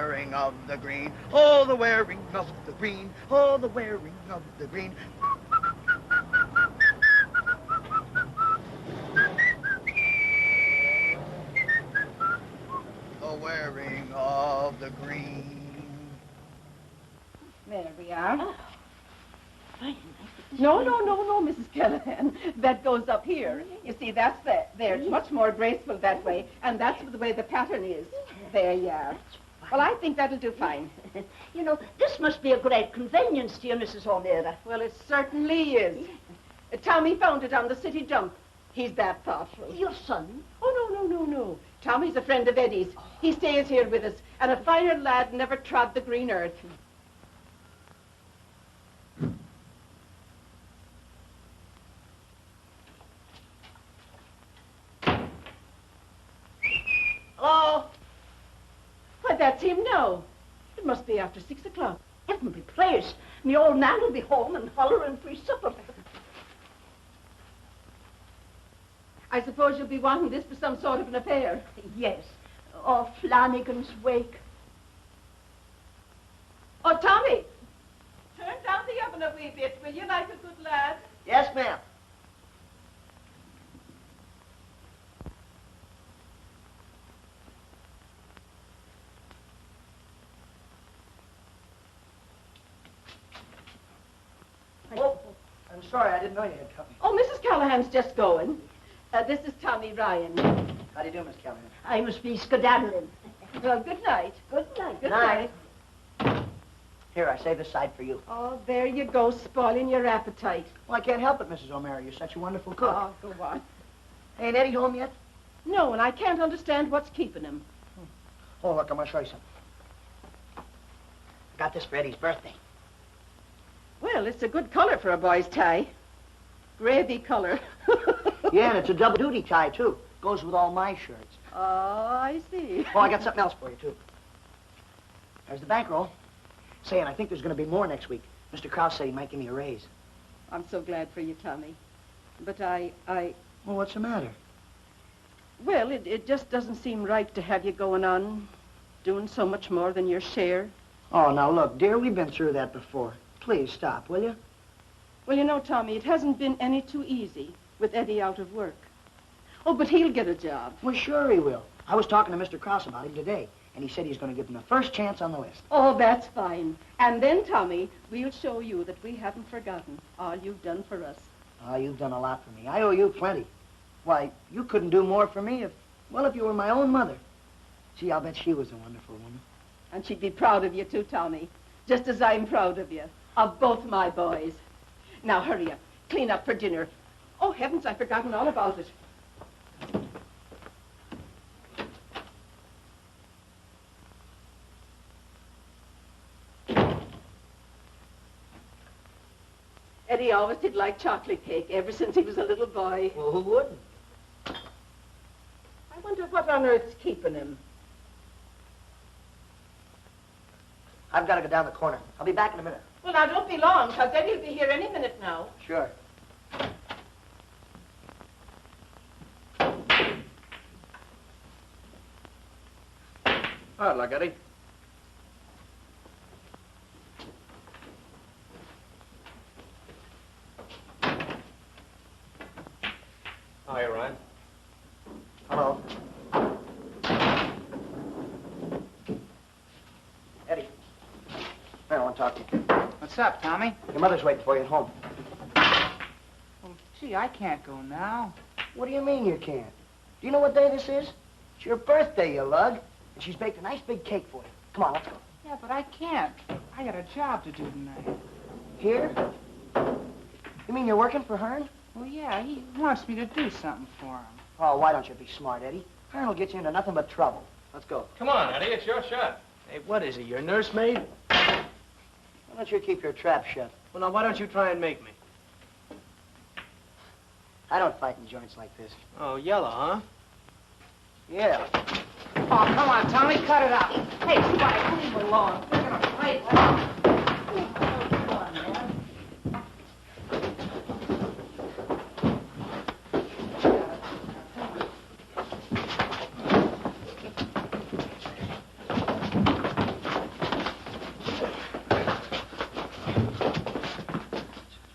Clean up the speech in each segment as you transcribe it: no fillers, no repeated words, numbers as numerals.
wearing of the green. Oh, the wearing of the green. Oh, the wearing of the green. The wearing of the green. There we are. Oh. Fine. No, Mrs. Callahan. That goes up here. You see, that's there. It's much more graceful that way, and that's the way the pattern is. There you are. Well, I think that'll do fine. You know, this must be a great convenience to you, Mrs. O'Meara. Well, it certainly is. Tommy found it on the city dump. He's that thoughtful. Your son? Oh, no. Tommy's a friend of Eddie's. He stays here with us, and a finer lad never trod the green earth. Hello? Why, that's him now. It must be after 6 o'clock. Heaven be praised. Me old man will be home and hollering for his supper. I suppose you'll be wanting this for some sort of an affair. Yes. Oh, Flanagan's wake. Oh, Tommy! Turn down the oven a wee bit, will you, like a good lad? Yes, ma'am. Oh, I'm sorry, I didn't know you had company. Oh, Mrs. Callahan's just going. This is Tommy Ryan. How do you do, Miss Callahan? I must be skedaddling. Well, good night. Good night. Good night. Here, I saved this side for you. Oh, there you go, spoiling your appetite. Well, I can't help it, Mrs. O'Meara. You're such a wonderful cook. Oh, go on. Ain't Eddie home yet? No, and I can't understand what's keeping him. Oh, look, I'm going to show you something. I got this for Eddie's birthday. Well, it's a good color for a boy's tie. Gravy color. Yeah, and it's a double-duty tie, too. Goes with all my shirts. Oh, I see. Oh, I got something else for you, too. There's the bankroll. Saying I think there's going to be more next week. Mr. Krause said he might give me a raise. I'm so glad for you, Tommy. But I... Well, what's the matter? Well, it just doesn't seem right to have you going on, doing so much more than your share. Oh, now, look, dear, we've been through that before. Please stop, will you? Well, you know, Tommy, it hasn't been any too easy with Eddie out of work. Oh, but he'll get a job. Well, sure he will. I was talking to Mr. Krause about him today, and he said he's going to give him the first chance on the list. Oh, that's fine. And then, Tommy, we'll show you that we haven't forgotten all you've done for us. Oh, you've done a lot for me. I owe you plenty. Why, you couldn't do more for me if you were my own mother. Gee, I'll bet she was a wonderful woman. And she'd be proud of you, too, Tommy. Just as I'm proud of you. Of both my boys. Now, hurry up. Clean up for dinner. Oh, heavens, I've forgotten all about it. Eddie always did like chocolate cake ever since he was a little boy. Well, who wouldn't? I wonder what on earth's keeping him. I've got to go down the corner. I'll be back in a minute. Well, now, don't be long, because Eddie'll be here any minute now. Sure. Hard luck, Eddie. Hi, Ryan. Hello. Eddie. I want to talk to you. What's up, Tommy? Your mother's waiting for you at home. Oh, gee, I can't go now. What do you mean you can't? Do you know what day this is? It's your birthday, you lug. And she's baked a nice big cake for you. Come on, let's go. Yeah, but I can't. I got a job to do tonight. Here? You mean you're working for Hearn? Well, yeah, he wants me to do something for him. Oh, why don't you be smart, Eddie? Hearn will get you into nothing but trouble. Let's go. Come on, Eddie, it's your shot. Hey, what is he, your nursemaid? Why don't you keep your trap shut? Well, now, why don't you try and make me? I don't fight in joints like this. Oh, yellow, huh? Yeah. Oh, come on, Tommy, cut it out. Hey, Spike, leave him alone. We're gonna fight. Come on, man.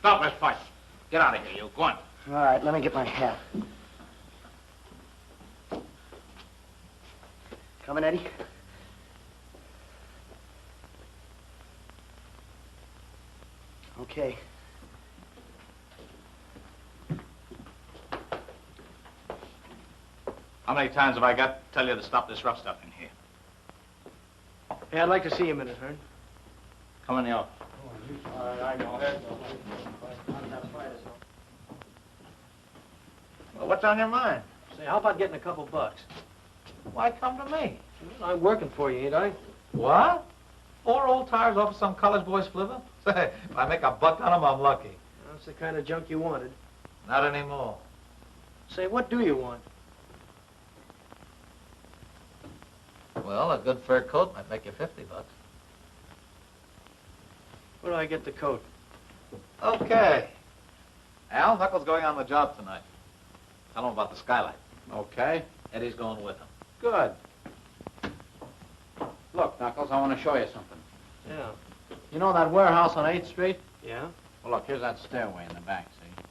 Stop this fight. Get out of here, you. Go on. All right, let me get my hat. Coming, Eddie? Okay. How many times have I got to tell you to stop this rough stuff in here? Hey, I'd like to see you a minute, Hearn. Come in the office. All right, I know. Well, what's on your mind? Say, how about getting a couple bucks? Why come to me? I'm working for you, ain't I? What? 4 old tires off of some college boy's flivver? Say, if I make a buck on them, I'm lucky. That's the kind of junk you wanted. Not anymore. Say, what do you want? Well, a good fur coat might make you $50. Where do I get the coat? Okay. Al, Knuckles going on the job tonight. Tell him about the skylight. Okay. Eddie's going with him. Good. Look, Knuckles, I want to show you something. Yeah. You know that warehouse on 8th Street? Yeah? Well, look, here's that stairway in the back, see?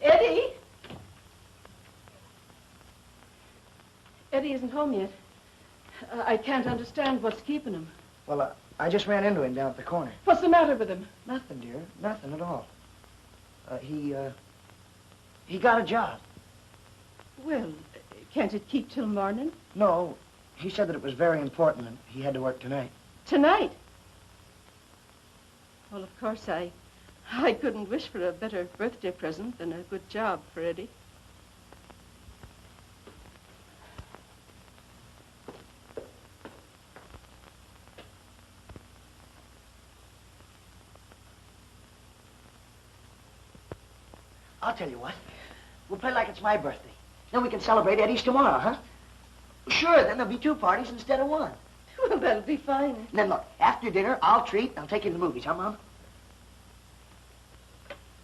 Eddie? Eddie isn't home yet. I can't understand what's keeping him. Well, I just ran into him down at the corner. What's the matter with him? Nothing, dear. Nothing at all. He got a job. Well, can't it keep till morning? No, he said that it was very important and he had to work tonight. Tonight? Well, of course, I couldn't wish for a better birthday present than a good job for Eddie. I'll tell you what. We'll play like it's my birthday. Then we can celebrate Eddie's tomorrow, huh? Sure, then there'll be 2 parties instead of 1. Well, that'll be fine. And then look, after dinner, I'll treat and I'll take you to the movies, huh, Mom?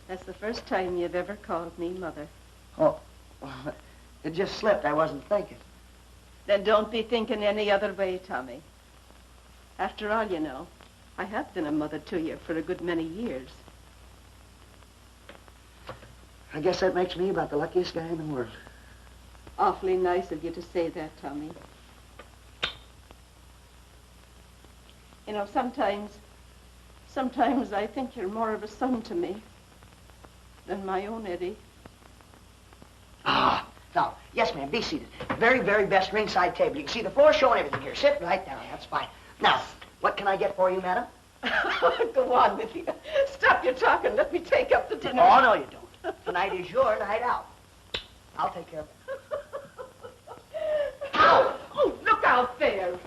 That's the first time you've ever called me Mother. Oh, it just slipped. I wasn't thinking. Then don't be thinking any other way, Tommy. After all, you know, I have been a mother to you for a good many years. I guess that makes me about the luckiest guy in the world. Awfully nice of you to say that, Tommy. You know, sometimes I think you're more of a son to me than my own Eddie. Ah, now, yes, ma'am, be seated. Very, very best ringside table. You can see the floor, show and everything here. Sit right down, that's fine. Now, what can I get for you, madam? Go on with you. Stop your talking. Let me take up the dinner. Oh, no, you don't. Tonight is your night out. I'll take care of it. Ow! Oh, look out there.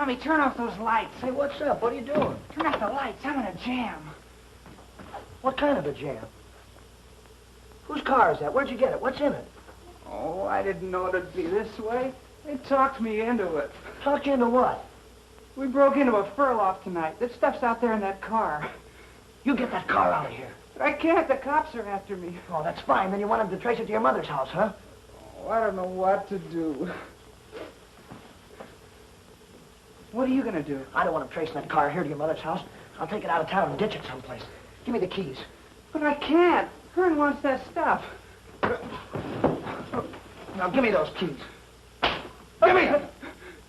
Tommy, turn off those lights. Hey, what's up? What are you doing? Turn off the lights. I'm in a jam. What kind of a jam? Whose car is that? Where'd you get it? What's in it? Oh, I didn't know it'd be this way. They talked me into it. Talk you into what? We broke into a fur loft tonight. That stuff's out there in that car. You get that car out of here. But I can't. The cops are after me. Oh, that's fine. Then you want him to trace it to your mother's house, huh? Oh, I don't know what to do. What are you going to do? I don't want him tracing that car here to your mother's house. I'll take it out of town and ditch it someplace. Give me the keys. But I can't. Hearn wants that stuff. Now, give me those keys. Give me them.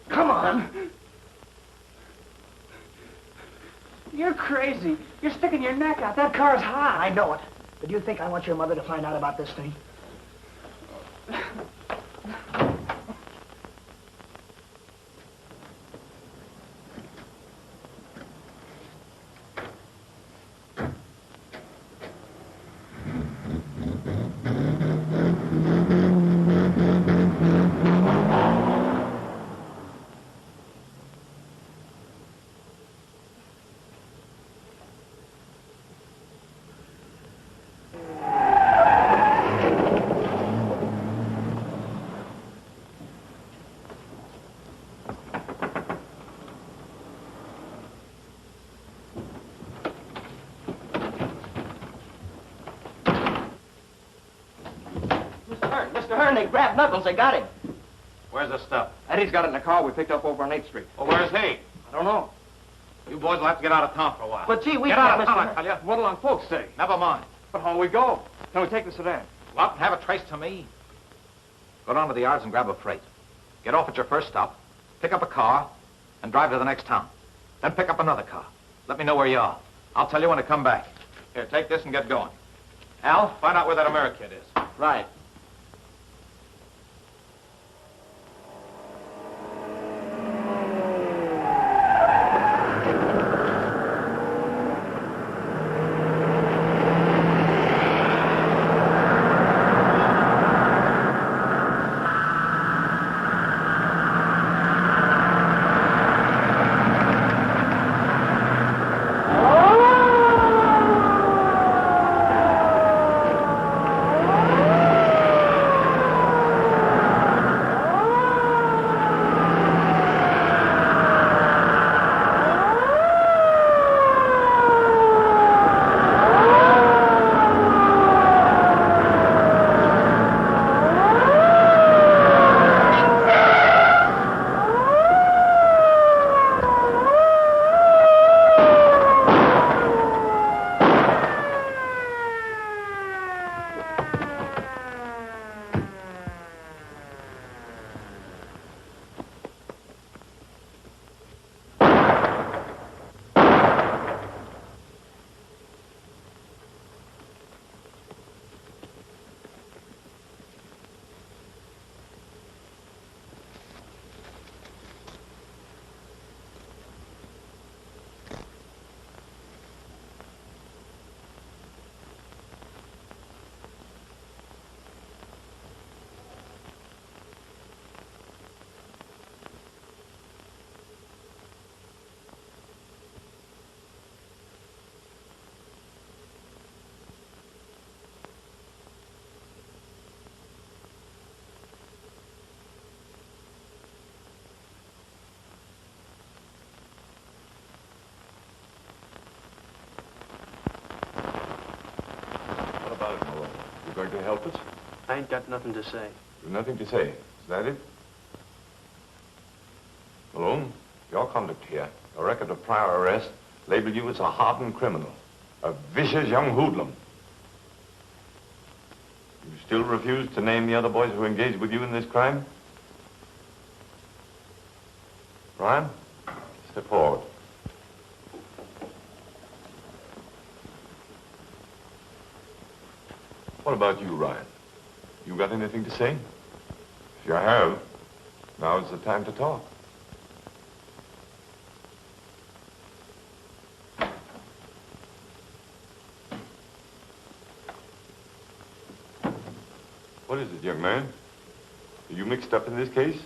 Come on. You're crazy. You're sticking your neck out. That car's hot. I know it. But do you think I want your mother to find out about this thing? Mr. Hearn, they grabbed Knuckles. They got him. Where's the stuff? Eddie's got it in the car we picked up over on 8th Street. Well, where's he? I don't know. You boys will have to get out of town for a while. But, gee, we Get can't, out of Mr. town, I Hearn. tell you. What'll our folks say? Never mind. But how we go? Can we take the sedan? Go out and have it traced to me. Go down to the yards and grab a freight. Get off at your first stop, pick up a car, and drive to the next town. Then pick up another car. Let me know where you are. I'll tell you when to come back. Here, take this and get going. Al, find out where that American is. Right. Going to help us? I ain't got nothing to say. You've nothing to say. Is that it? Malone, your conduct here, your record of prior arrest, label you as a hardened criminal, a vicious young hoodlum. You still refuse to name the other boys who engaged with you in this crime? Ryan, step forward. What about you, Ryan? You got anything to say? If you have, now's the time to talk. What is it, young man? Are you mixed up in this case?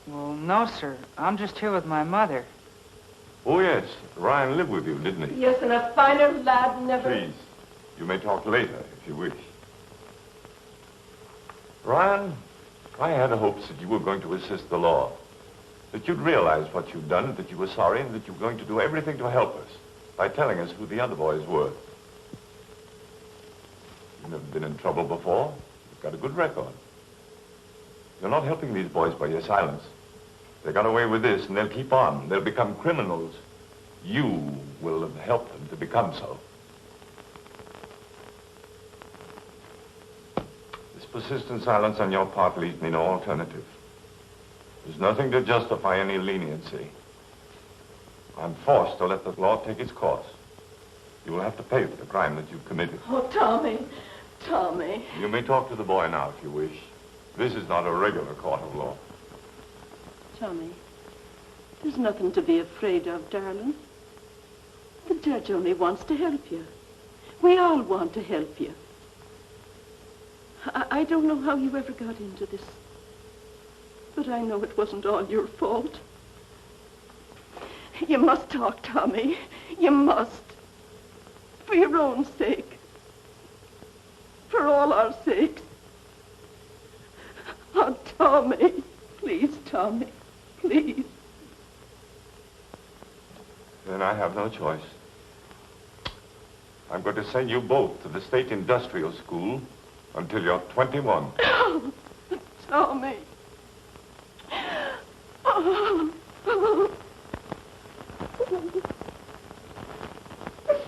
Well, no, sir. I'm just here with my mother. Oh, yes. Ryan lived with you, didn't he? Yes, and a finer lad never... Please, you may talk later if you wish. Ryan, I had hopes that you were going to assist the law, that you'd realize what you'd done, that you were sorry, and that you were going to do everything to help us by telling us who the other boys were. You've never been in trouble before. You've got a good record. You're not helping these boys by your silence. They got away with this, and they'll keep on. They'll become criminals. You will have helped them to become so. This persistent silence on your part leaves me no alternative. There's nothing to justify any leniency. I'm forced to let the law take its course. You will have to pay for the crime that you've committed. Oh, Tommy. Tommy. You may talk to the boy now if you wish. This is not a regular court of law. Tommy, there's nothing to be afraid of, darling. The judge only wants to help you. We all want to help you. I don't know how you ever got into this, but I know it wasn't all your fault. You must talk, Tommy. You must. For your own sake. For all our sakes. Oh, Tommy. Please, Tommy. Please. Then I have no choice. I'm going to send you both to the State Industrial School until you're 21. Oh, Tommy. Oh. It's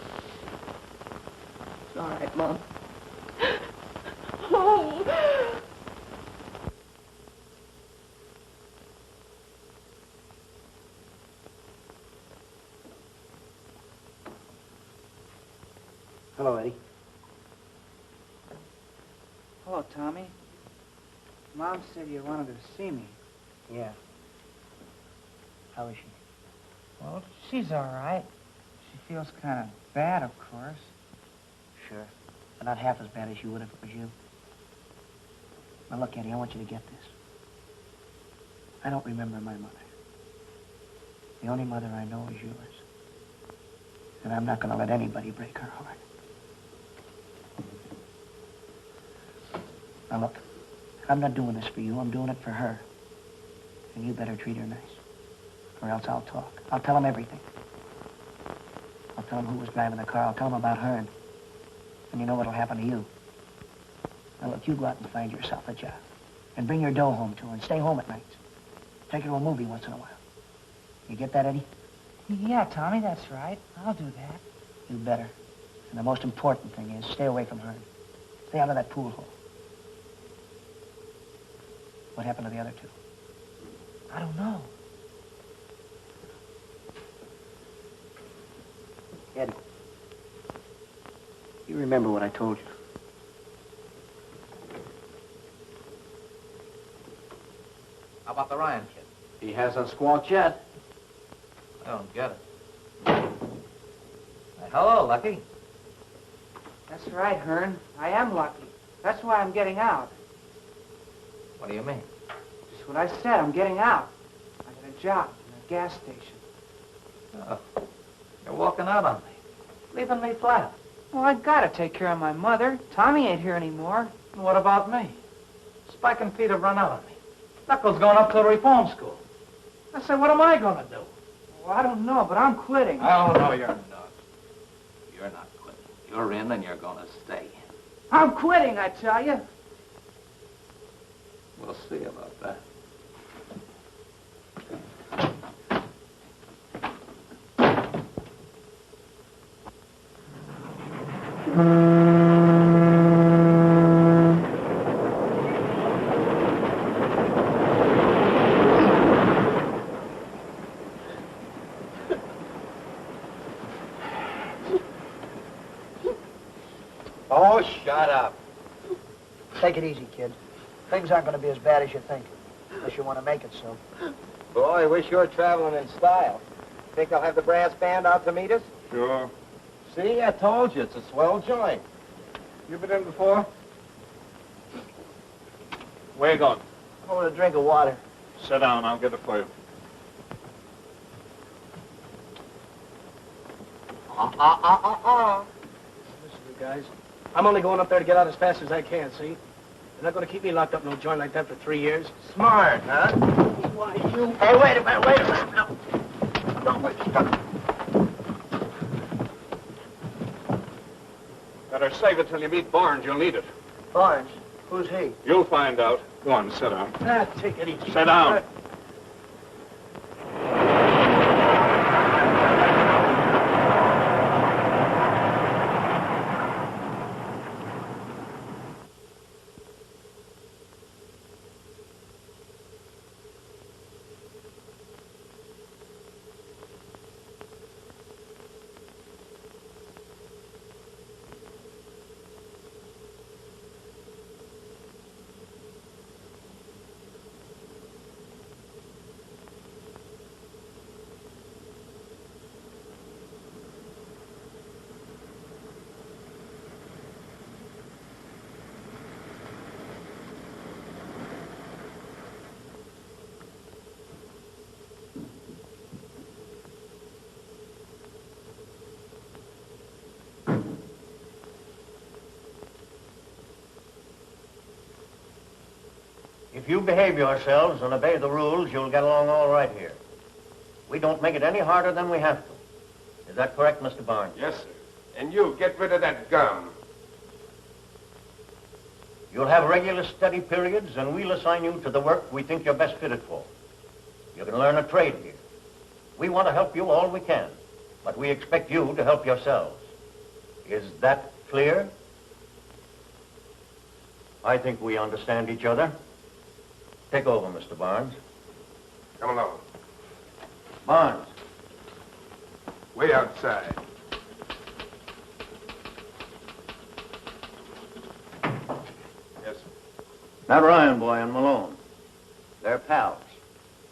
all right, Mom. Oh. Hello, Eddie. Hello, Tommy. Mom said you wanted to see me. Yeah. How is she? Well, she's all right. She feels kind of bad, of course. Sure. But not half as bad as you would if it was you. Now, look, Eddie, I want you to get this. I don't remember my mother. The only mother I know is yours. And I'm not going to let anybody break her heart. Now, look, I'm not doing this for you. I'm doing it for her. And you better treat her nice. Or else I'll talk. I'll tell them everything. I'll tell them who was driving the car. I'll tell them about Hearn. And you know what'll happen to you. Now, look, you go out and find yourself a job. And bring your dough home to her and stay home at night. Take her to a movie once in a while. You get that, Eddie? Yeah, Tommy, that's right. I'll do that. You better. And the most important thing is stay away from Hearn. Stay out of that pool hole. What happened to the other two? I don't know. Eddie, you remember what I told you? How about the Ryan kid? He hasn't squawked yet. I don't get it. Hello, Lucky. That's right, Hearn. I am lucky. That's why I'm getting out. What do you mean? Just what I said. I'm getting out. I got a job in a gas station. Oh, you're walking out on me. Leaving me flat. Well, I gotta take care of my mother. Tommy ain't here anymore. And what about me? Spike and Pete have run out on me. Knuckles going up to the reform school. I said, what am I going to do? Well, I don't know, but I'm quitting. Oh, no, you're not. You're not quitting. You're in and you're going to stay. I'm quitting, I tell you. We'll see about that. Oh, shut up. Take it easy, kid. Things aren't going to be as bad as you think. Unless you want to make it so. Boy, I wish you were traveling in style. Think they'll have the brass band out to meet us? Sure. See, I told you, it's a swell joint. You been in before? Where you going? I want a drink of water. Sit down, I'll get it for you. Listen, you guys. I'm only going up there to get out as fast as I can, see? You're not going to keep me locked up in a joint like that for 3 years. Smart, huh? Why, you... Hey, wait a minute. No. Don't wait. Stop. Better save it till you meet Barnes. You'll need it. Barnes? Who's he? You'll find out. Go on, sit down. Take it easy. Sit down. If you behave yourselves and obey the rules, you'll get along all right here. We don't make it any harder than we have to. Is that correct, Mr. Barnes? Yes, sir. And you, get rid of that gum. You'll have regular study periods, and we'll assign you to the work we think you're best fitted for. You can learn a trade here. We want to help you all we can, but we expect you to help yourselves. Is that clear? I think we understand each other. Take over, Mr. Barnes. Come along. Barnes. Way outside. Yes, sir. That Ryan boy and Malone. They're pals.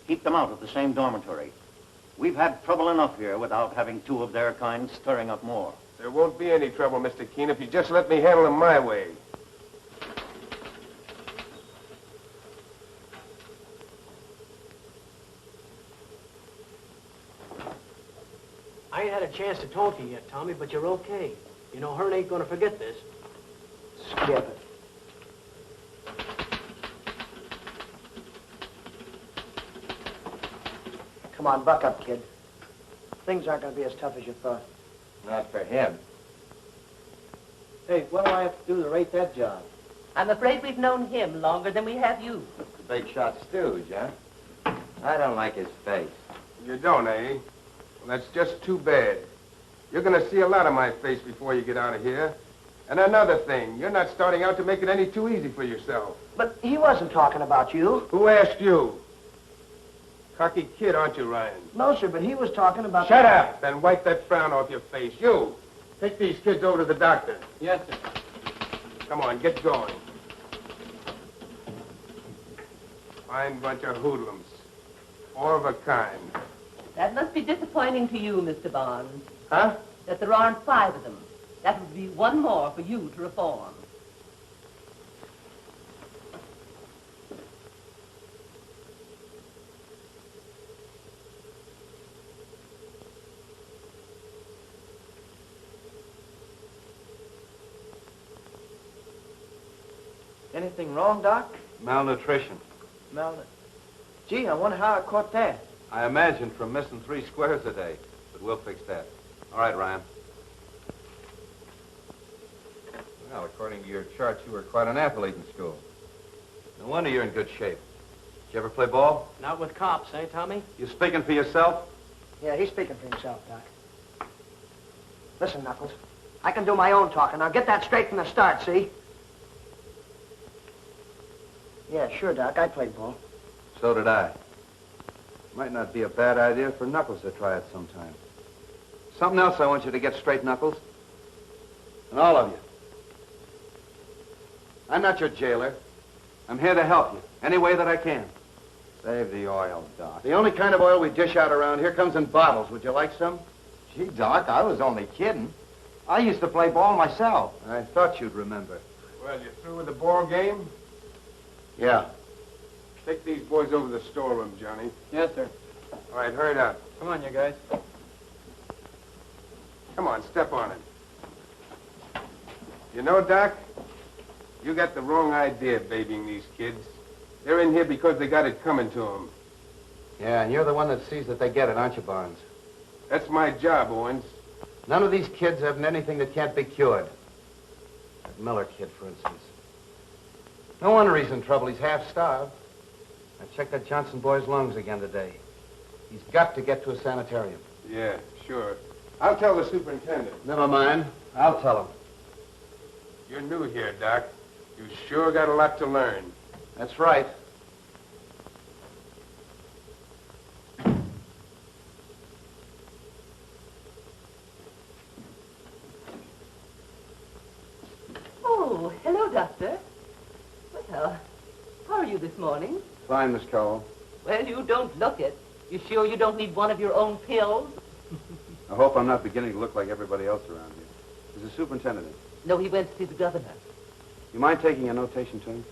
Keep them out of the same dormitory. We've had trouble enough here without having two of their kind stirring up more. There won't be any trouble, Mr. Keene, if you just let me handle them my way. I ain't had a chance to talk to you yet, Tommy, but you're okay. You know, Hearn ain't gonna forget this. Skip it. Come on, buck up, kid. Things aren't gonna be as tough as you thought. Not for him. Hey, what do I have to do to rate that job? I'm afraid we've known him longer than we have you. Big shot stooge, huh? I don't like his face. You don't, eh? Well, that's just too bad. You're going to see a lot of my face before you get out of here. And another thing, you're not starting out to make it any too easy for yourself. But he wasn't talking about you. Who asked you? Cocky kid, aren't you, Ryan? No, sir, but he was talking about... Shut up and wipe that frown off your face. You, take these kids over to the doctor. Yes, sir. Come on, get going. Fine bunch of hoodlums. Four of a kind. That must be disappointing to you, Mr. Barnes. Huh? That there aren't 5 of them. That would be one more for you to reform. Anything wrong, Doc? Malnutrition. Gee, I wonder how I caught that. I imagine from missing 3 squares a day. But we'll fix that. All right, Ryan. Well, according to your charts, you were quite an athlete in school. No wonder you're in good shape. Did you ever play ball? Not with cops, eh, Tommy? You speaking for yourself? Yeah, he's speaking for himself, Doc. Listen, Knuckles, I can do my own talking. Now get that straight from the start, see? Yeah, sure, Doc. I played ball. So did I. Might not be a bad idea for Knuckles to try it sometime. Something else I want you to get straight, Knuckles. And all of you. I'm not your jailer. I'm here to help you, any way that I can. Save the oil, Doc. The only kind of oil we dish out around here comes in bottles. Would you like some? Gee, Doc, I was only kidding. I used to play ball myself. I thought you'd remember. Well, you through with the ball game? Yeah. Take these boys over to the storeroom, Johnny. Yes, sir. All right, hurry it up. Come on, you guys. Come on, step on it. You know, Doc, you got the wrong idea babying these kids. They're in here because they got it coming to them. Yeah, and you're the one that sees that they get it, aren't you, Barnes? That's my job, Owens. None of these kids have anything that can't be cured. That Miller kid, for instance. No wonder he's in trouble. He's half-starved. I checked that Johnson boy's lungs again today. He's got to get to a sanitarium. Yeah, sure. I'll tell the superintendent. Never mind. I'll tell him. You're new here, Doc. You sure got a lot to learn. That's right. Oh, hello, Doctor. Well, how are you this morning? Fine, Miss Cowell. Well, you don't look it. You sure you don't need one of your own pills? I hope I'm not beginning to look like everybody else around here. Is the superintendent in? No, he went to see the governor. You mind taking a notation to him?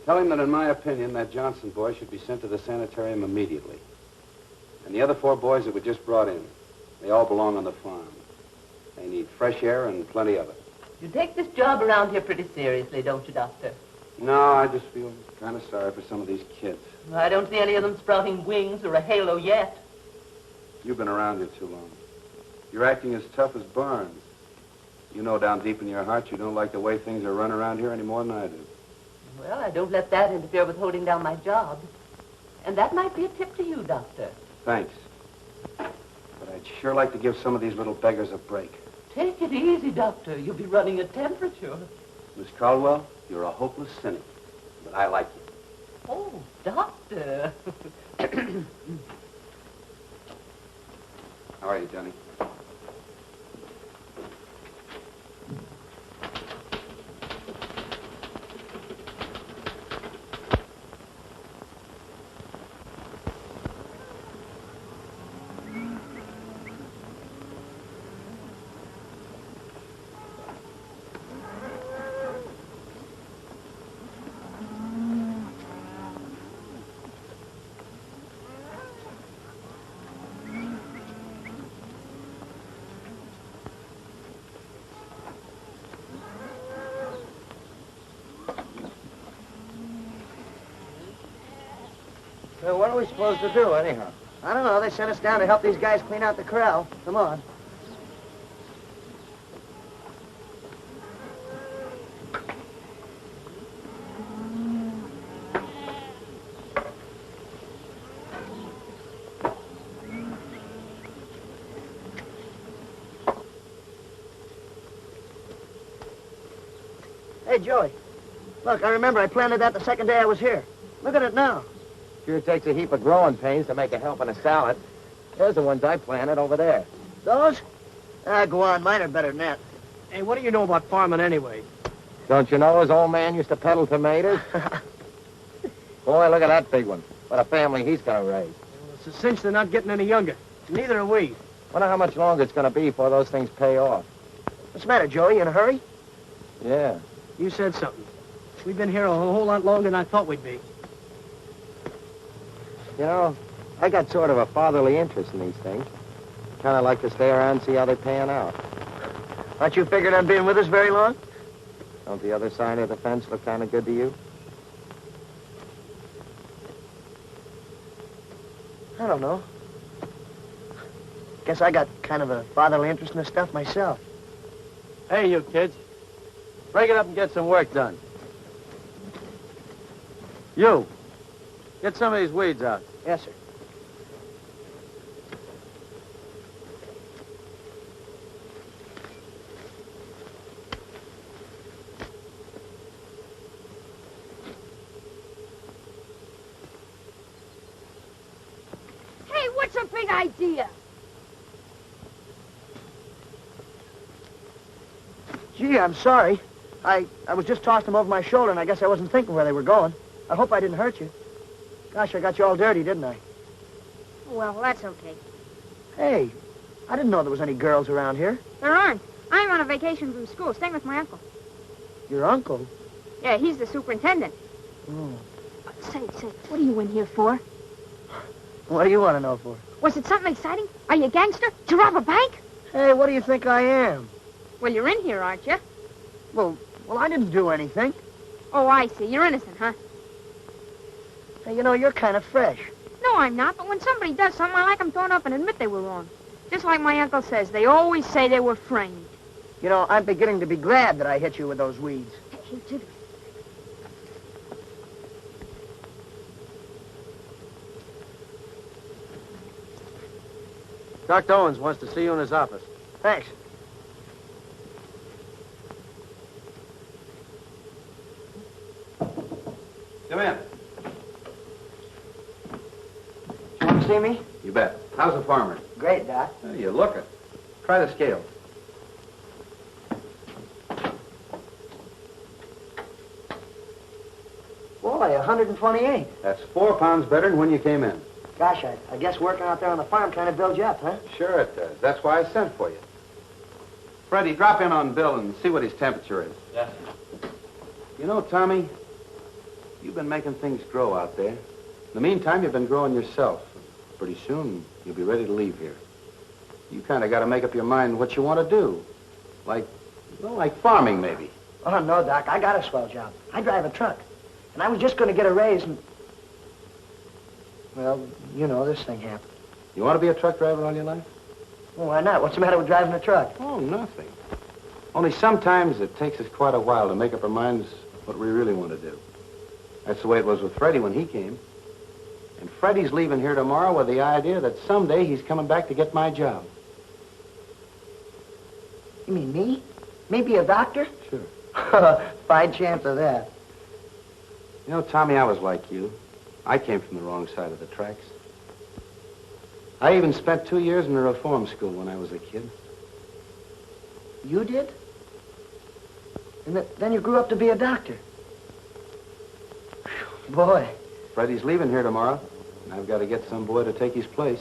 Tell him that, in my opinion, that Johnson boy should be sent to the sanitarium immediately. And the other 4 boys that were just brought in, they all belong on the farm. They need fresh air and plenty of it. You take this job around here pretty seriously, don't you, Doctor? No, I just feel kind of sorry for some of these kids. I don't see any of them sprouting wings or a halo yet. You've been around here too long. You're acting as tough as Barnes. You know down deep in your heart you don't like the way things are run around here any more than I do. Well, I don't let that interfere with holding down my job. And that might be a tip to you, Doctor. Thanks. But I'd sure like to give some of these little beggars a break. Take it easy, Doctor. You'll be running a temperature. Miss Caldwell, you're a hopeless cynic. But I like you. Oh, Doctor. How are you, Johnny? So what are we supposed to do, anyhow? I don't know. They sent us down to help these guys clean out the corral. Come on. Hey, Joey. Look, I remember I planted that the second day I was here. Look at it now. Sure takes a heap of growing pains to make a helping of salad. There's the ones I planted over there. Those? Go on. Mine are better than that. Hey, what do you know about farming anyway? Don't you know his old man used to peddle tomatoes? Boy, look at that big one. What a family he's gonna raise. Well, it's a cinch they're not getting any younger. Neither are we. Wonder how much longer it's gonna be before those things pay off. What's the matter, Joey? You in a hurry? Yeah. You said something. We've been here a whole lot longer than I thought we'd be. You know, I got sort of a fatherly interest in these things. Kind of like to stay around and see how they pan out. Aren't you figured on being with us very long? Don't the other side of the fence look kind of good to you? I don't know. Guess I got kind of a fatherly interest in this stuff myself. Hey, you kids. Break it up and get some work done. You. Get some of these weeds out. Yes, sir. Hey, what's your big idea? Gee, I'm sorry. I was just tossing them over my shoulder, and I guess I wasn't thinking where they were going. I hope I didn't hurt you. Gosh, I got you all dirty, didn't I? Well, that's okay. Hey, I didn't know there was any girls around here. There aren't. I'm on a vacation from school, staying with my uncle. Your uncle? Yeah, he's the superintendent. Say, what are you in here for? What do you want to know for? Was it something exciting? Are you a gangster? Did you rob a bank? Hey, what do you think I am? Well, you're in here, aren't you? Well, I didn't do anything. Oh, I see. You're innocent, huh? Hey, you know, you're kind of fresh. No, I'm not. But when somebody does something, I like them thrown up and admit they were wrong. Just like my uncle says, they always say they were framed. You know, I'm beginning to be glad that I hit you with those weeds. Here, Jimmy. Dr. Owens wants to see you in his office. Thanks. Come in. You want to see me? You bet. How's the farmer? Great, Doc. You look it. Try the scale. Boy, 128. That's 4 pounds better than when you came in. Gosh, I guess working out there on the farm kind of builds you up, huh? Sure it does. That's why I sent for you. Freddie, drop in on Bill and see what his temperature is. Yes. You know, Tommy, you've been making things grow out there. In the meantime, you've been growing yourself. Pretty soon, you'll be ready to leave here. You kind of got to make up your mind what you want to do. Like farming, maybe. Oh, no, Doc. I got a swell job. I drive a truck. And I was just going to get a raise and... Well, you know, this thing happened. You want to be a truck driver all your life? Well, why not? What's the matter with driving a truck? Oh, nothing. Only sometimes it takes us quite a while to make up our minds what we really want to do. That's the way it was with Freddie when he came. And Freddie's leaving here tomorrow with the idea that someday he's coming back to get my job. You mean me? Me be a doctor? Sure. Fine chance of that. You know, Tommy, I was like you. I came from the wrong side of the tracks. I even spent 2 years in a reform school when I was a kid. You did? And then you grew up to be a doctor. Boy. Freddie's leaving here tomorrow, and I've got to get some boy to take his place.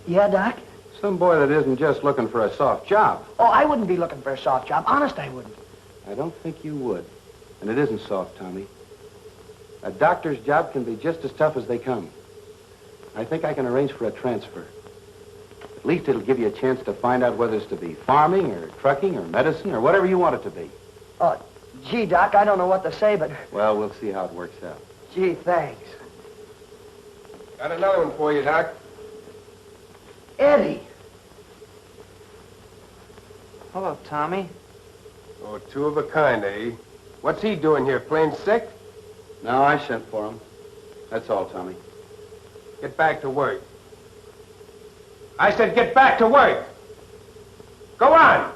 Yeah, Doc? Some boy that isn't just looking for a soft job. Oh, I wouldn't be looking for a soft job. Honest, I wouldn't. I don't think you would. And it isn't soft, Tommy. A doctor's job can be just as tough as they come. I think I can arrange for a transfer. At least it'll give you a chance to find out whether it's to be farming or trucking or medicine or whatever you want it to be. Oh, gee, Doc, I don't know what to say, but... Well, we'll see how it works out. Gee, thanks. Got another one for you, Doc. Eddie. Hello, Tommy. Oh, 2 of a kind, eh? What's he doing here, plain sick? No, I sent for him. That's all, Tommy. Get back to work. I said get back to work. Go on.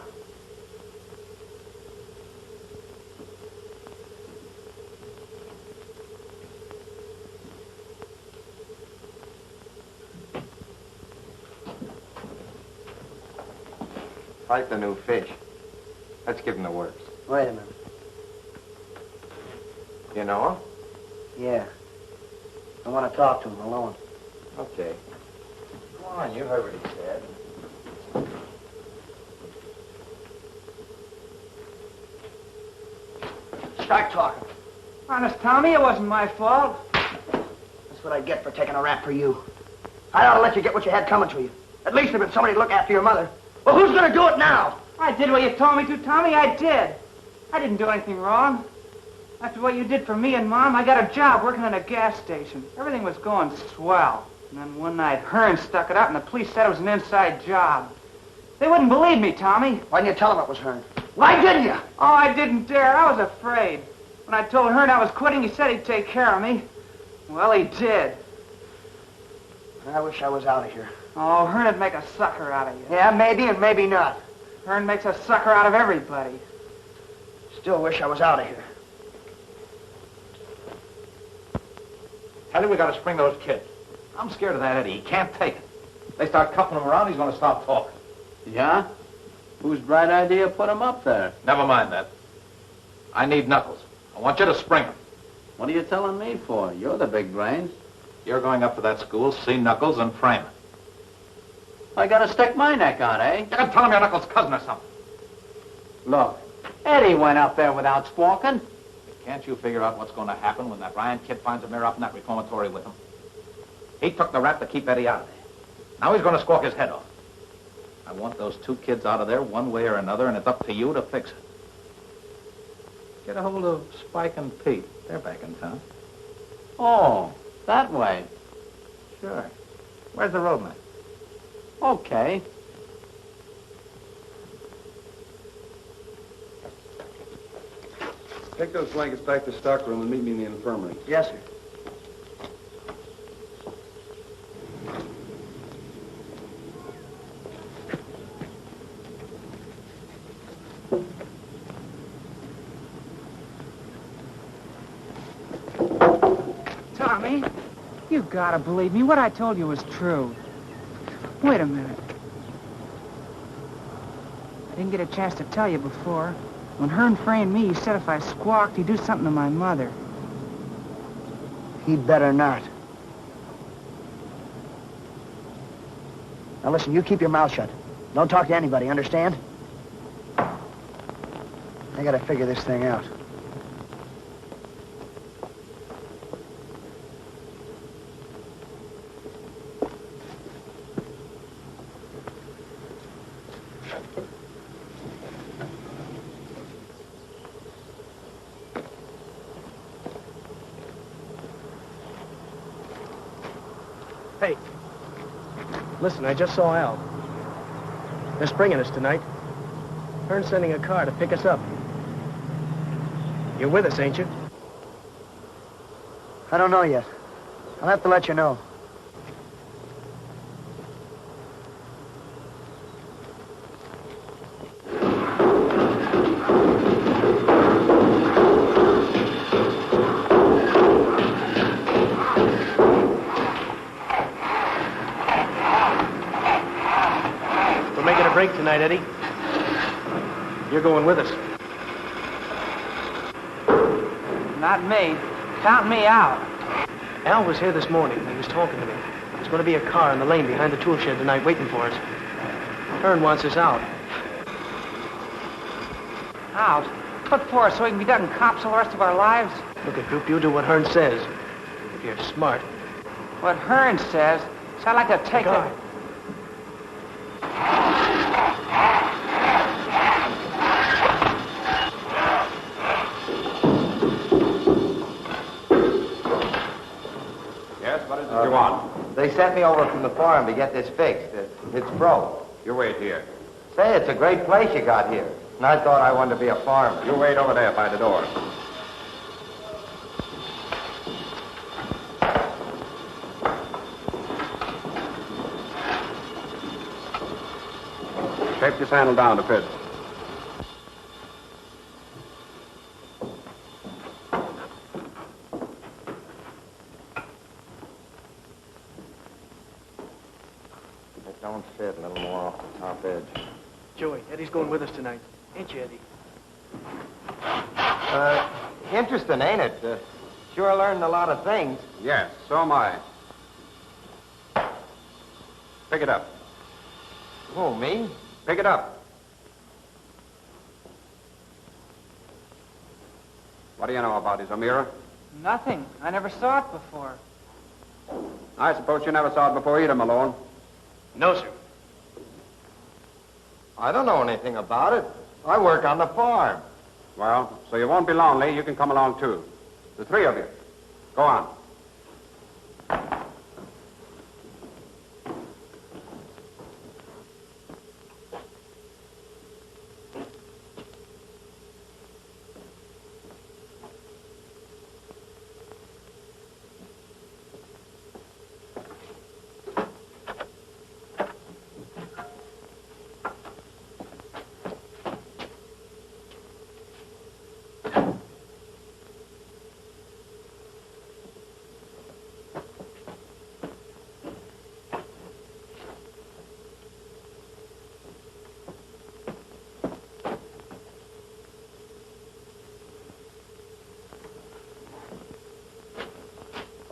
Like the new fish. Let's give him the works. Wait a minute. You know him? Yeah. I want to talk to him alone. Okay. Come on, you heard what he said. Start talking. Honest, Tommy, it wasn't my fault. That's what I get for taking a rap for you. I ought to let you get what you had coming to you. At least there'd been somebody to look after your mother. Well, who's going to do it now? I did what you told me to, Tommy. I did. I didn't do anything wrong. After what you did for me and Mom, I got a job working in a gas station. Everything was going swell. And then one night, Hearn stuck it out, and the police said it was an inside job. They wouldn't believe me, Tommy. Why didn't you tell them it was Hearn? Why didn't you? Oh, I didn't dare. I was afraid. When I told Hearn I was quitting, he said he'd take care of me. Well, he did. I wish I was out of here. Oh, Hearn'd make a sucker out of you. Yeah, maybe and maybe not. Hearn makes a sucker out of everybody. Still wish I was out of here. Tell you we got to spring those kids. I'm scared of that Eddie. He can't take it. They start cuffing him around, he's going to stop talking. Yeah? Whose bright idea put him up there? Never mind that. I need Knuckles. I want you to spring him. What are you telling me for? You're the big brains. You're going up to that school, see Knuckles, and frame him. I gotta stick my neck out, eh? You can tell him you're Knuckles' cousin or something. Look, Eddie went up there without squawking. Can't you figure out what's going to happen when that Ryan kid finds a mirror up in that reformatory with him? He took the rap to keep Eddie out of there. Now he's going to squawk his head off. I want those two kids out of there one way or another, and it's up to you to fix it. Get a hold of Spike and Pete. They're back in town. Oh, that way. Sure. Where's the roadman? Okay. Take those blankets back to stockroom and meet me in the infirmary. Yes, sir. Tommy, you gotta believe me. What I told you was true. Wait a minute. I didn't get a chance to tell you before. When Hearn framed me, he said if I squawked, he'd do something to my mother. He'd better not. Now listen, you keep your mouth shut. Don't talk to anybody, understand? I gotta figure this thing out. Hey, listen, I just saw Al. They're springing us tonight. Hearn's sending a car to pick us up. You're with us, ain't you? I don't know yet. I'll have to let you know. Break tonight, Eddie. You're going with us. Not me. Count me out. Al was here this morning. He was talking to me. There's going to be a car in the lane behind the tool shed tonight waiting for us. Hearn wants us out. Out? What for? So we can be ducking cops all the rest of our lives? Look at Droop, you do what Hearn says. If you're smart. What Hearn says? So I'd like to take it. You want? They sent me over from the farm to get this fixed. It's broke. You wait here. Say, it's a great place you got here. And I thought I wanted to be a farmer. You wait over there by the door. Tape this handle down to fit. Don't fit, a little more off the top edge. Joey, Eddie's going with us tonight. Ain't you, Eddie? Interesting, ain't it? Sure learned a lot of things. Yes, so am I. Pick it up. Who, me? Pick it up. What do you know about his mirror? Nothing. I never saw it before. I suppose you never saw it before either, Malone. No, sir. I don't know anything about it. I work on the farm. Well, so you won't be lonely. You can come along, too. The three of you. Go on.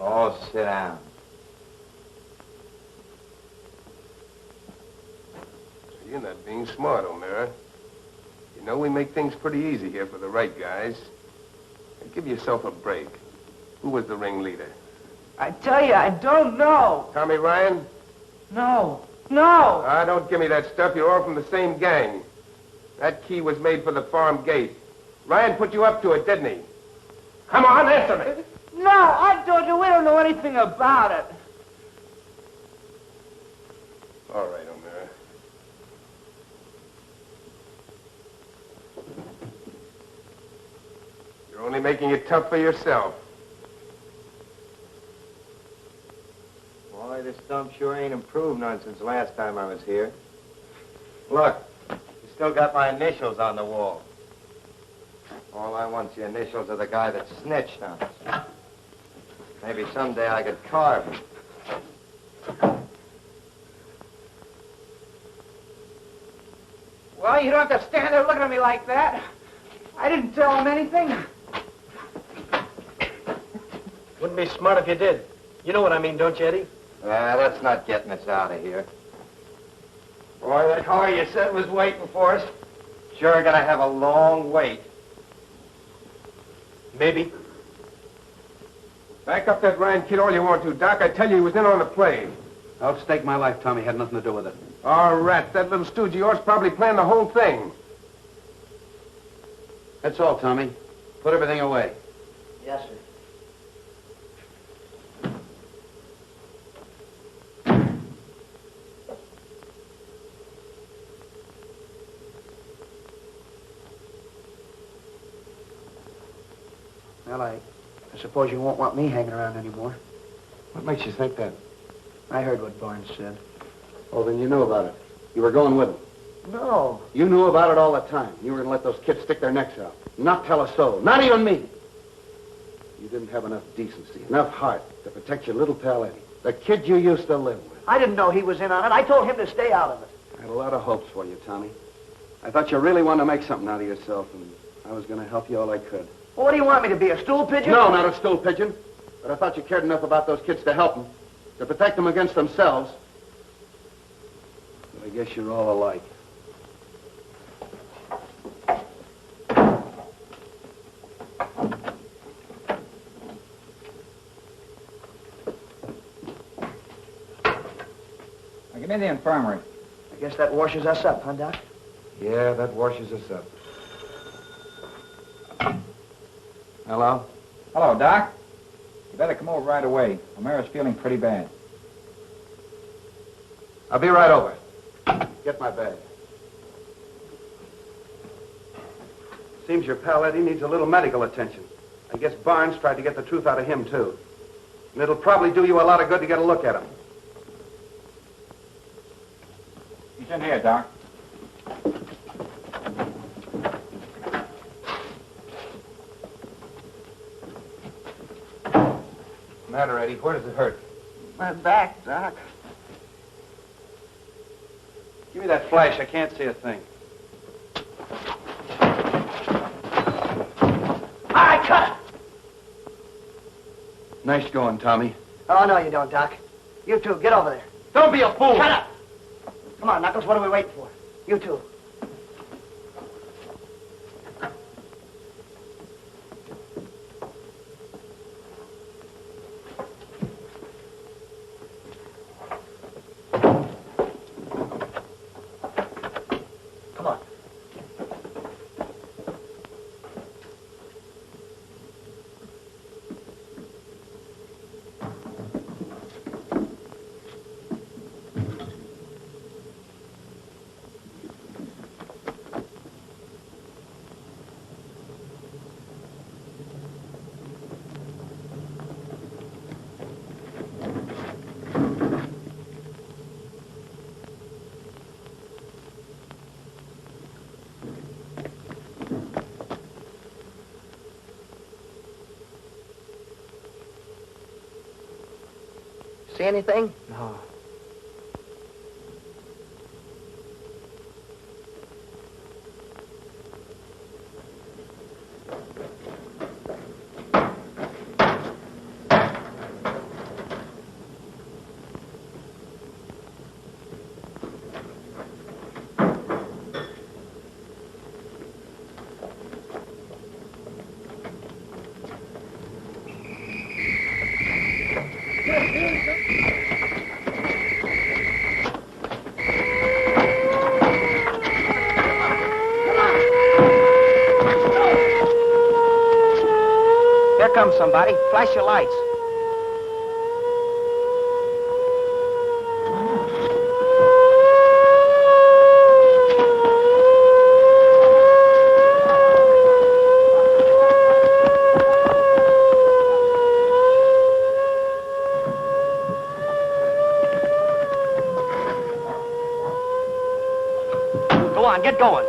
Oh, sit down. You're not being smart, O'Meara. You know we make things pretty easy here for the right guys. Give yourself a break. Who was the ringleader? I tell you, I don't know. Tommy Ryan? No. No! Ah, don't give me that stuff. You're all from the same gang. That key was made for the farm gate. Ryan put you up to it, didn't he? Come on, answer me. No, I told you we don't know anything about it. All right, O'Meara. You're only making it tough for yourself. Boy, this dump sure ain't improved none since last time I was here. Look, you still got my initials on the wall. All I want's the initials of the guy that snitched on us. Maybe someday I could carve him. Well, you don't have to stand there looking at me like that. I didn't tell him anything. Wouldn't be smart if you did. You know what I mean, don't you, Eddie? That's not getting us out of here. Boy, that car you said was waiting for us. Sure gonna have a long wait. Maybe. Back up that Ryan kid all you want to, Doc. I tell you, he was in on the play. I'll stake my life Tommy had nothing to do with it. Oh, rats. That little stooge of yours probably planned the whole thing. That's all, Tommy. Put everything away. Yes, sir. Well, I suppose you won't want me hanging around anymore. What makes you think that? I heard what Barnes said. Oh, then you knew about it. You were going with him. No. You knew about it all the time. You were going to let those kids stick their necks out. Not tell a soul. Not even me. You didn't have enough decency, enough heart to protect your little pal Eddie. The kid you used to live with. I didn't know he was in on it. I told him to stay out of it. I had a lot of hopes for you, Tommy. I thought you really wanted to make something out of yourself, and I was going to help you all I could. Well, what do you want me to be, a stool pigeon? No, not a stool pigeon. But I thought you cared enough about those kids to help them, to protect them against themselves. But I guess you're all alike. I'm in the infirmary. I guess that washes us up, huh, Doc? Yeah, that washes us up. Hello? Hello, Doc. You better come over right away. O'Meara's feeling pretty bad. I'll be right over. Get my bag. Seems your pal Eddie needs a little medical attention. I guess Barnes tried to get the truth out of him, too. And it'll probably do you a lot of good to get a look at him. He's in here, Doc. Matter, Eddie? Where does it hurt? My back, Doc. Give me that flash. I can't see a thing. I cut it! Nice going, Tommy. Oh, no, you don't, Doc. You two, get over there. Don't be a fool. Shut up! Come on, Knuckles, what are we waiting for? You two. Come on. See anything? No. Here comes somebody. Flash your lights. Go on, get going.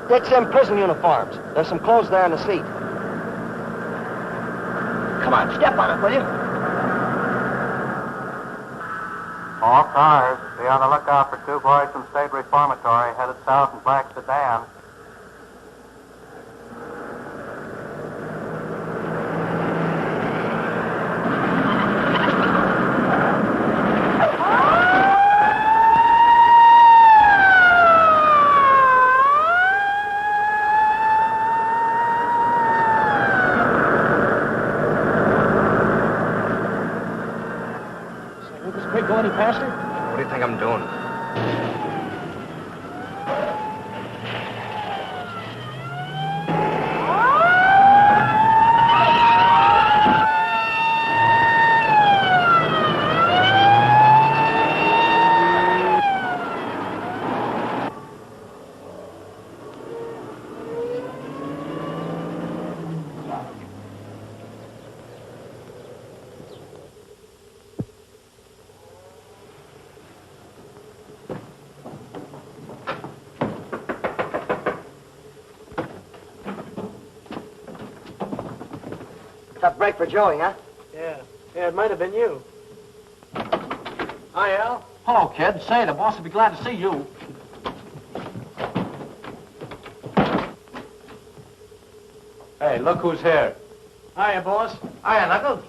Take them prison uniforms. There's some clothes there in the seat. Come on, step on it, will you? All cars, be on the lookout for two boys from State Reformatory headed south in black sedan. Go any faster? What do you think I'm doing? Tough break for Joey, huh? Yeah, it might have been you. Hi, Al. Hello, kid. Say, the boss will be glad to see you. Hey, look who's here. Hiya, boss. Hiya, Knuckles.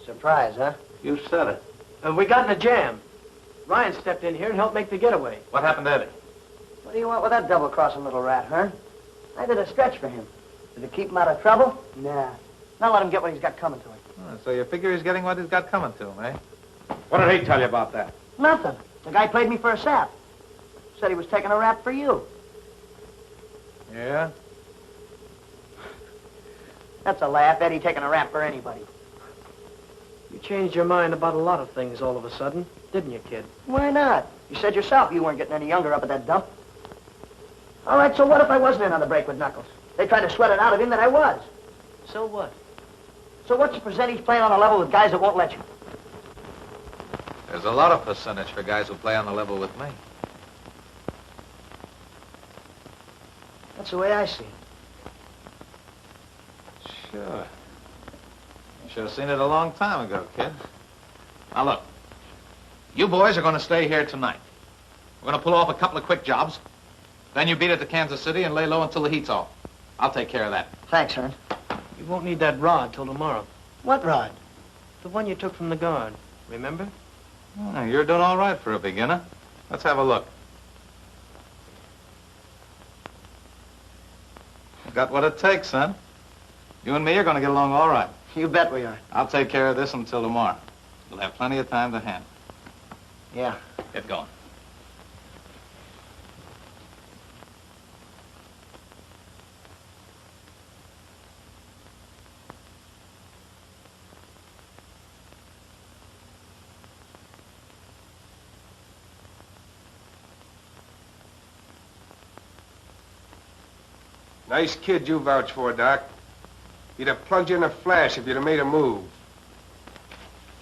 Surprise, huh? You said it. We got in a jam. Ryan stepped in here and helped make the getaway. What happened to Eddie? What do you want with that double-crossing little rat, Hearn? I did a stretch for him. Did it keep him out of trouble? Nah. Now let him get what he's got coming to him. Oh, so you figure he's getting what he's got coming to him, eh? What did he tell you about that? Nothing. The guy played me for a sap. Said he was taking a rap for you. Yeah? That's a laugh, Eddie taking a rap for anybody. You changed your mind about a lot of things all of a sudden, didn't you, kid? Why not? You said yourself you weren't getting any younger up at that dump. All right, so what if I wasn't in on the break with Knuckles? They tried to sweat it out of him that I was. So what? So what's the percentage playing on a level with guys that won't let you? There's a lot of percentage for guys who play on the level with me. That's the way I see it. Sure. You should have seen it a long time ago, kid. Now, look. You boys are going to stay here tonight. We're going to pull off a couple of quick jobs. Then you beat it to Kansas City and lay low until the heat's off. I'll take care of that. Thanks, Hearn. You won't need that rod till tomorrow. What rod? The one you took from the guard, remember? Oh, you're doing all right for a beginner. Let's have a look. Got what it takes, son. You and me are going to get along all right. You bet we are. I'll take care of this until tomorrow. We'll have plenty of time to handle. Yeah. Get going. Nice kid you vouch for, Doc. He'd have plugged you in a flash if you'd have made a move.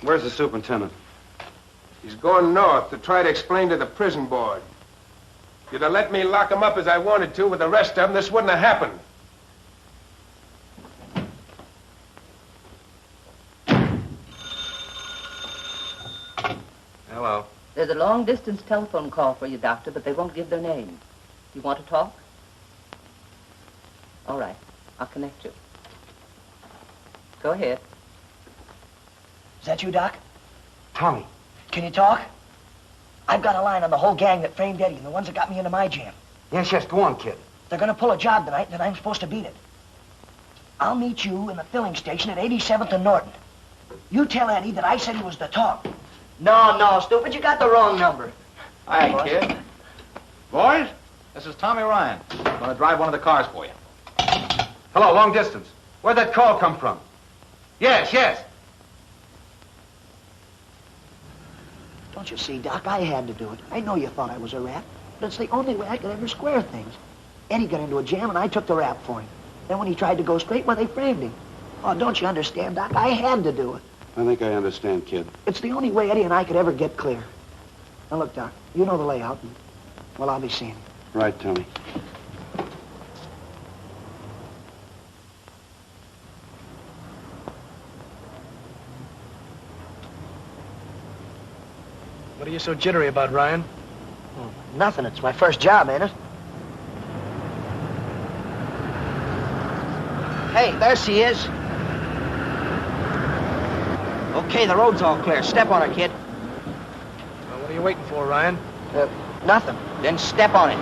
Where's the superintendent? He's going north to try to explain to the prison board. If you'd have let me lock him up as I wanted to with the rest of them, this wouldn't have happened. Hello. There's a long-distance telephone call for you, Doctor, but they won't give their name. You want to talk? All right. I'll connect you. Go ahead. Is that you, Doc? Tommy. Can you talk? I've got a line on the whole gang that framed Eddie and the ones that got me into my jam. Yes, yes, go on, kid. They're going to pull a job tonight, and then I'm supposed to beat it. I'll meet you in the filling station at 87th and Norton. You tell Eddie that I said he was to talk. No, stupid, you got the wrong number. Hi, kid. Boys, this is Tommy Ryan. I'm going to drive one of the cars for you. Hello, long distance. Where'd that call come from? Yes, yes. Don't you see, Doc, I had to do it. I know you thought I was a rat, but it's the only way I could ever square things. Eddie got into a jam, and I took the rap for him. Then when he tried to go straight, well, they framed him. Oh, don't you understand, Doc? I had to do it. I think I understand, kid. It's the only way Eddie and I could ever get clear. Now, look, Doc, you know the layout, and, well, I'll be seeing you. Right, Tommy. What are you so jittery about, Ryan? Nothing. It's my first job, ain't it? Hey, there she is. Okay, the road's all clear. Step on her, kid. Well, what are you waiting for, Ryan? Nothing. Then step on it.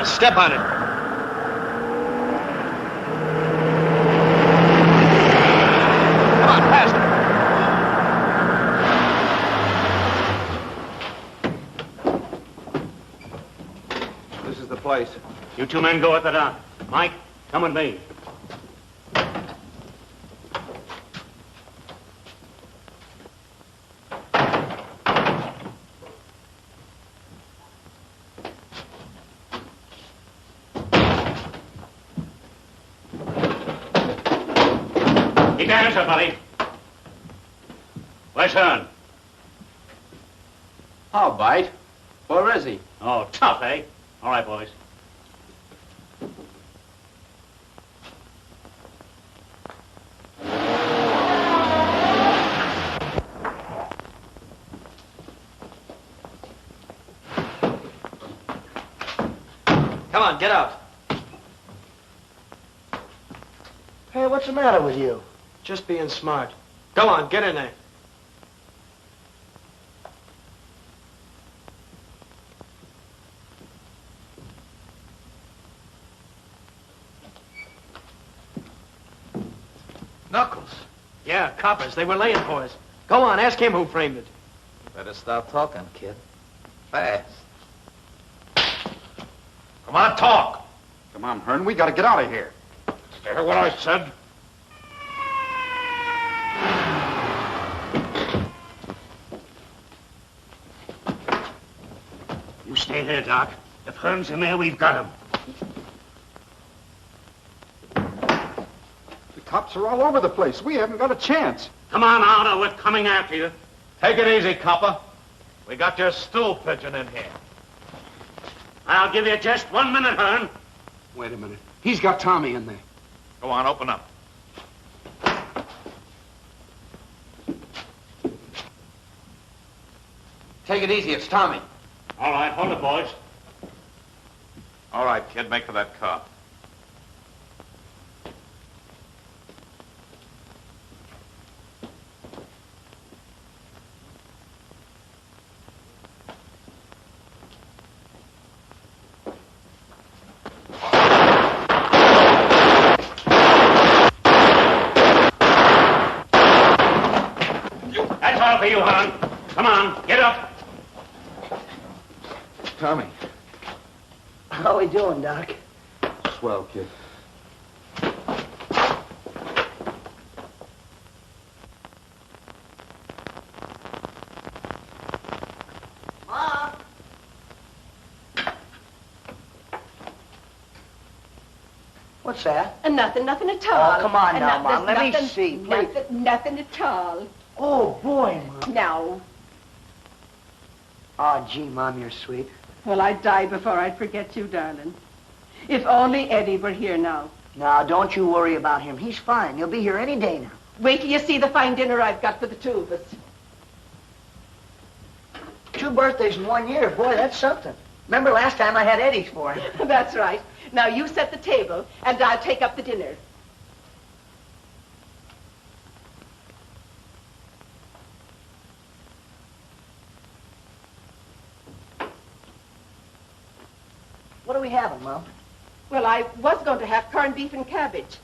Step on it. Come on, faster. This is the place. You two men go at the dock. Mike, come with me. Keep your hands up, buddy. Where's Hearn? I'll bite. Where is he? Oh, tough, eh? All right, boys. Come on, get out. Hey, what's the matter with you? Just being smart. Go on, get in there. Knuckles. Yeah, coppers. They were laying for us. Go on, ask him who framed it. Better start talking, kid. Fast. Come on, talk. Come on, Hearn, we gotta get out of here. Hear what I said? You stay there, Doc. If Hearn's in there, we've got him. The cops are all over the place. We haven't got a chance. Come on, Aldo. We're coming after you. Take it easy, copper. We got your stool pigeon in here. I'll give you just 1 minute, Hearn. Wait a minute. He's got Tommy in there. Go on, open up. Take it easy. It's Tommy. All right, hold it, boys. All right, kid, make for that car. of you, Hearn. Come on, get up. Tommy. How we doing, Doc? Swell, kid. Mom! What's that? Nothing at all. Oh, come on now, there's Mom. Let me nothing- see, please. Nothing at all. Oh, boy, Mom. No. Oh, gee, Mom, you're sweet. Well, I'd die before I'd forget you, darling. If only Eddie were here now. Now, don't you worry about him. He's fine. He'll be here any day now. Wait till you see the fine dinner I've got for the two of us. 2 birthdays in 1 year. Boy, that's something. Remember last time I had Eddie's for him? That's right. Now you set the table, and I'll take up the dinner. What are we having, Mom? Well, I was going to have corned beef and cabbage.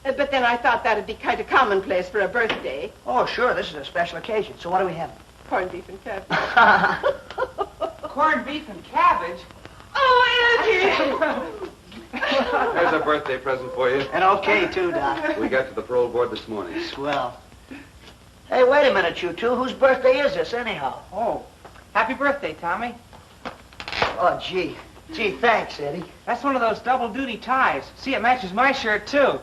But then I thought that'd be kind of commonplace for a birthday. Oh, sure. This is a special occasion. So what are we having? Corned beef and cabbage. Corned beef and cabbage? Oh, Eddie! There's a birthday present for you. And okay, too, Doc. We got to the parole board this morning. Swell. Hey, wait a minute, you two. Whose birthday is this, anyhow? Oh, happy birthday, Tommy. Oh, gee. Gee, thanks, Eddie. That's one of those double-duty ties. See, it matches my shirt, too.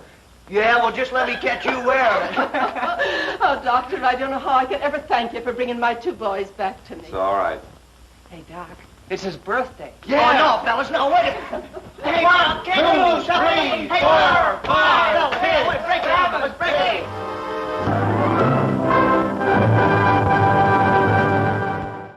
Yeah, well, just let me catch you wearing it. Oh, Doctor, I don't know how I can ever thank you for bringing my 2 boys back to me. It's all right. Hey, Doc, it's his birthday. Yeah. Oh, no, fellas, no, wait a minute. Hey, 1, 2, 3, 4, 5. Hey, break it up, fellas, break it.